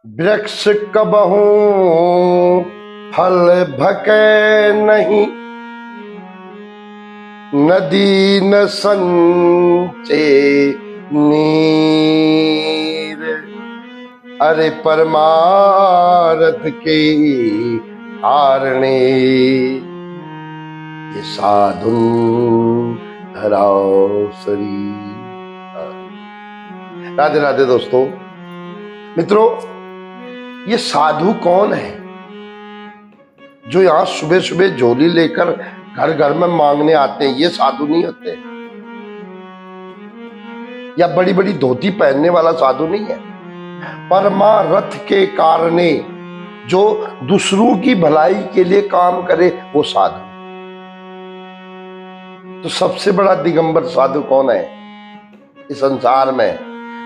वृक्ष कबहू फल भके नहीं, नदी न संचे नीर। अरे परमारथ के कारणे ये साधुन धराओ शरीर। राधे राधे दोस्तों मित्रों, ये साधु कौन है जो यहां सुबह सुबह झोली लेकर घर घर में मांगने आते हैं? ये साधु नहीं होते, या बड़ी बड़ी धोती पहनने वाला साधु नहीं है। परमारथ के कारणे जो दूसरों की भलाई के लिए काम करे वो साधु। तो सबसे बड़ा दिगंबर साधु कौन है इस संसार में?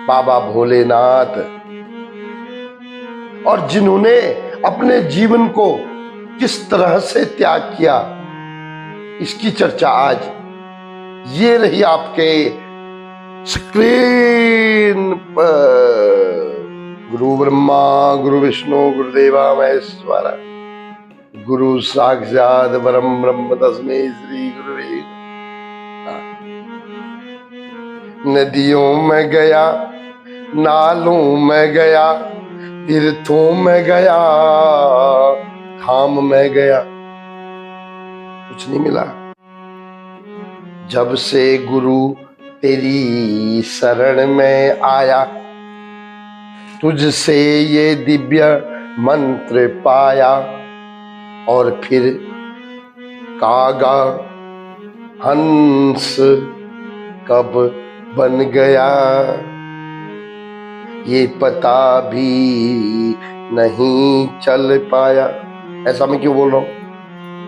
बाबा भोलेनाथ। और जिन्होंने अपने जीवन को किस तरह से त्याग किया, इसकी चर्चा आज ये रही आपके स्क्रीन पर। गुरु ब्रह्मा गुरु विष्णु गुरुदेवा महेश्वरा, गुरु साक्षात परम ब्रह्म तस्मै श्री गुरुवे। नदियों में गया, नालों में गया, तीर्थों में गया, धाम में गया, कुछ नहीं मिला। जब से गुरु तेरी शरण में आया, तुझसे ये दिव्य मंत्र पाया। और फिर कागा हंस कब बन गया, ये पता भी नहीं चल पाया। ऐसा मैं क्यों बोल रहा हूं?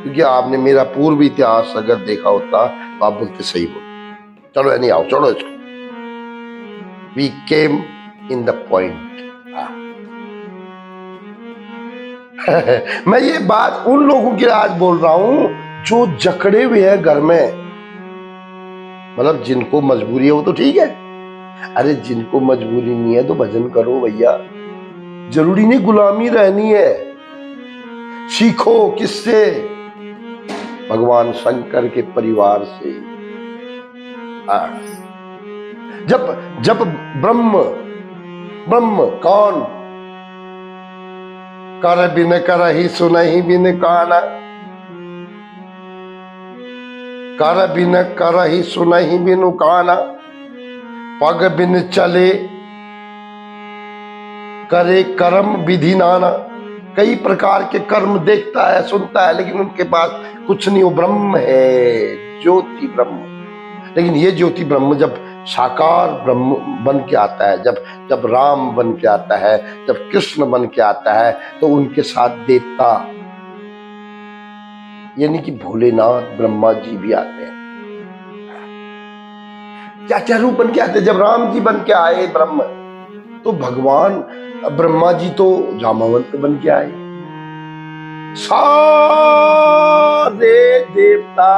क्योंकि आपने मेरा पूर्व इतिहास अगर देखा होता तो आप बोलते सही बोल। चलो नहीं आओ, छोड़ो इसको। We came in the point. मैं ये बात उन लोगों के लिए आज बोल रहा हूं जो जकड़े हुए हैं घर में। मतलब जिनको मजबूरी है वो तो ठीक है। अरे जिनको मजबूरी नहीं है तो भजन करो भैया, जरूरी नहीं गुलामी रहनी है। सीखो किससे? भगवान शंकर के परिवार से। जब ब्रह्म कौन? कर बिन करहि सुनहि बिन काना, कर बिन करहि सुनहि बिनु काना, पग बिन चले करे कर्म विधि नाना। कई प्रकार के कर्म देखता है, सुनता है, लेकिन उनके पास कुछ नहीं। वो ब्रह्म है, ज्योति ब्रह्म। लेकिन ये ज्योति ब्रह्म जब साकार ब्रह्म बन के आता है, जब राम बन के आता है, जब कृष्ण बन के आता है, तो उनके साथ देवता यानी कि भोलेनाथ ब्रह्मा जी भी आते हैं। क्या क्या रूप बन के आते हैं? जब राम जी बन के आए ब्रह्म, तो भगवान ब्रह्मा जी तो जामवंत बन के आए। सारे देवता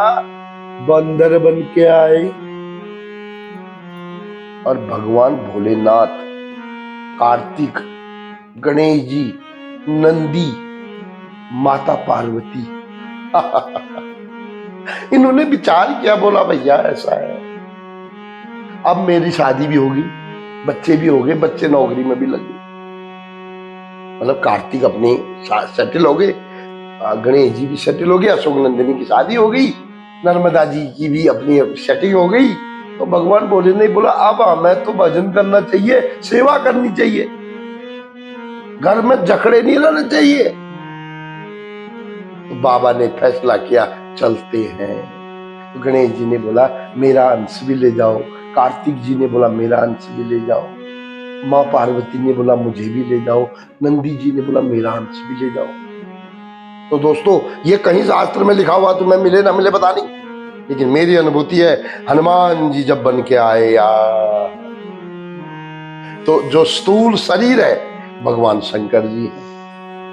बंदर बन के आए। और भगवान भोलेनाथ, कार्तिक, गणेश जी, नंदी, माता पार्वती इन्होंने विचार किया, बोला भैया ऐसा है, अब मेरी शादी भी होगी, बच्चे भी हो गए, बच्चे नौकरी में भी लगे। मतलब कार्तिक अपनी सेटल हो गए, गणेश जी भी सेटल हो गए, अशोक नंदिनी की शादी हो गई, नर्मदा जी की भी अपनी सेटिंग हो गई। तो भगवान बोले नहीं, बोला अब हमें तो भजन करना चाहिए, सेवा करनी चाहिए, घर में जकड़े नहीं रहना चाहिए। तो बाबा ने फैसला किया चलते हैं। तो गणेश जी ने बोला मेरा अंश भी ले जाओ, कार्तिक जी ने बोला मेरा अंश भी ले जाओ, माँ पार्वती ने बोला मुझे भी ले जाओ, नंदी जी ने बोला मेरा अंश भी ले जाओ। तो दोस्तों ये कहीं शास्त्र में लिखा हुआ तुम्हें मिले ना मिले पता नहीं, लेकिन मेरी अनुभूति है हनुमान जी जब बन के आए यार, तो जो स्थूल शरीर है भगवान शंकर जी है,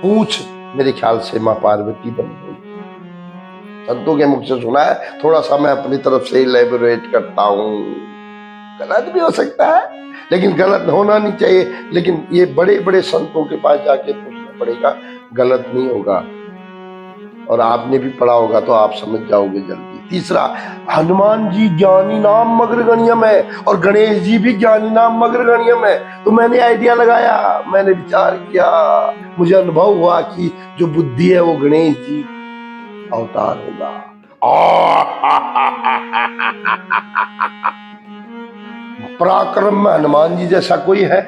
पूछ मेरे ख्याल से माँ पार्वती बन गई। संतों के मुख से सुना है, थोड़ा सा मैं अपनी तरफ से इलेबोरेट करता हूं। गलत भी हो सकता है, लेकिन गलत होना नहीं चाहिए। लेकिन ये बड़े बड़े संतों के पास जाके पूछना पड़ेगा, गलत नहीं होगा। और आपने भी पढ़ा होगा तो आप समझ जाओगे जल्दी। तीसरा, हनुमान जी ज्ञानी नाम अग्रगण्यम है और गणेश जी भी ज्ञानी नाम अग्रगण्यम है। तो मैंने आइडिया लगाया, मैंने विचार किया, मुझे अनुभव हुआ कि जो बुद्धि है वो गणेश जी अवतार होगा। पराक्रम में हनुमान जी जैसा कोई है?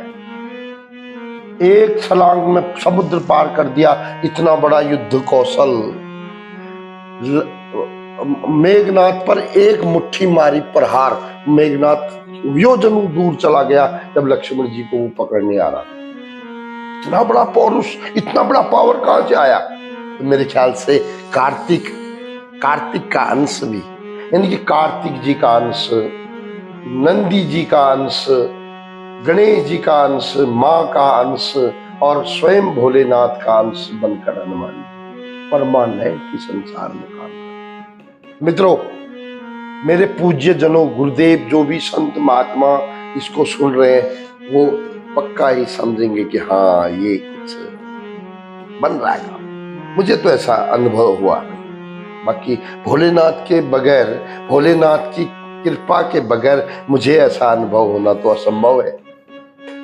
एक छलांग में समुद्र पार कर दिया, इतना बड़ा युद्ध कौशल। मेघनाथ पर एक मुट्ठी मारी प्रहार, मेघनाथ योजनों दूर चला गया जब लक्ष्मण जी को वो पकड़ने आ रहा था। इतना बड़ा पौरुष, इतना बड़ा पावर कहां से आया? तो मेरे ख्याल से कार्तिक का अंश भी, यानी कि कार्तिक जी का अंश, नंदी जी का अंश, गणेश जी का अंश, माँ का अंश और स्वयं भोलेनाथ का अंश बनकर हनुमान जी परमानेंट की संसार में काम कर। मित्रों, मेरे पूज्य जनों, गुरुदेव जो भी संत महात्मा इसको सुन रहे हैं वो पक्का ही समझेंगे कि हाँ ये कुछ बन रहा है। मुझे तो ऐसा अनुभव हुआ। बाकी भोलेनाथ के बगैर, भोलेनाथ की कृपा के बगैर मुझे ऐसा अनुभव होना तो असंभव है।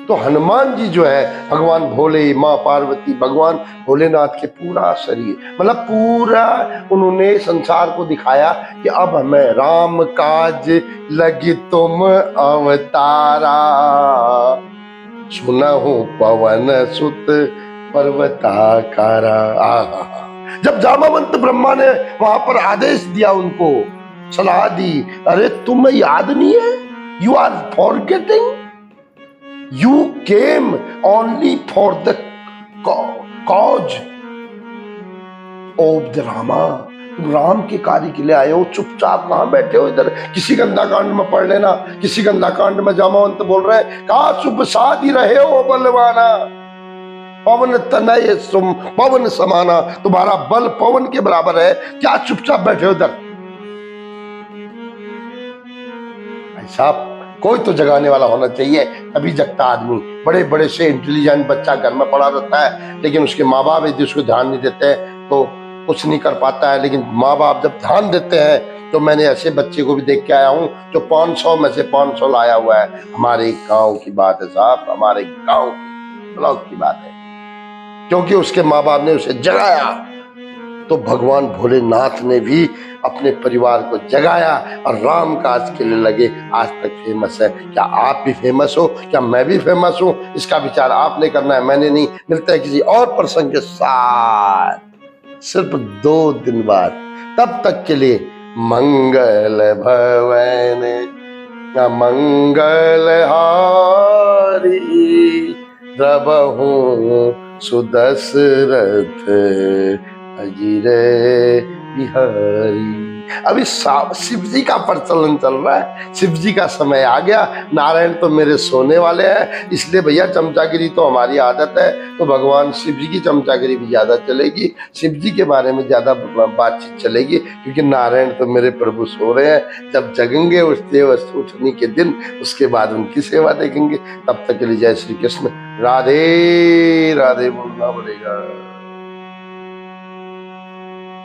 तो हनुमान जी जो है, भगवान भोले, माँ पार्वती, भगवान भोलेनाथ के पूरा शरीर, मतलब पूरा उन्होंने संसार को दिखाया कि अब हमें राम काज लगी तुम अवतारा, सुनहु पवन सुत पर्वताकारा। जब जामवंत ब्रह्मा ने वहां पर आदेश दिया, उनको सलाह दी, अरे तुम्हें याद नहीं है, you are forgetting, you came only for the cause of the Rama, तुम राम के कार्य के लिए आए हो, चुपचाप वहां बैठे हो इधर किसी गंदा कांड में पढ़ लेना। किसी गंदा कांड में जामवंत बोल रहे हैं, कहा चुप साध ही रहे हो बलवाना, पवन तनय तुम पवन समाना, तुम्हारा बल पवन के बराबर है, क्या चुपचाप बैठे हो इधर? भाई साहब, कोई तो जगाने वाला होना चाहिए, तभी जगता आदमी। बड़े बड़े से इंटेलिजेंट बच्चा घर में पड़ा रहता है, लेकिन उसके माँ बाप यदि उसको ध्यान नहीं देते तो कुछ नहीं कर पाता है। लेकिन माँ बाप जब ध्यान देते हैं, तो मैंने ऐसे बच्चे को भी देख के आया हूँ जो 500 में से 500 लाया हुआ है। हमारे गांव की बात है साहब, हमारे गांव की ब्लॉक की बात है, क्योंकि उसके माँ बाप ने उसे जगाया। तो भगवान भोलेनाथ ने भी अपने परिवार को जगाया और राम काज के लिए लगे, आज तक फेमस है। क्या आप भी फेमस हो? क्या मैं भी फेमस हूं? इसका विचार आपने करना है, मैंने नहीं। मिलते हैं किसी और प्रसंग के साथ सिर्फ 2 दिन बाद। तब तक के लिए मंगल भवन मंगल हारी, रबहु सुदशरथ अजिरे बिहारी। अभी शिव जी का प्रचलन चल रहा है, शिव जी का समय आ गया। नारायण तो मेरे सोने वाले हैं, इसलिए भैया चमचागिरी तो हमारी आदत है, तो भगवान शिव जी की चमचागिरी भी ज्यादा चलेगी, शिव जी के बारे में ज्यादा बातचीत चलेगी, क्योंकि नारायण तो मेरे प्रभु सो रहे हैं। जब जगेंगे उठने के दिन, उसके बाद उनकी सेवा देखेंगे। तब तक के लिए जय श्री कृष्ण, राधे राधे बोलना पड़ेगा।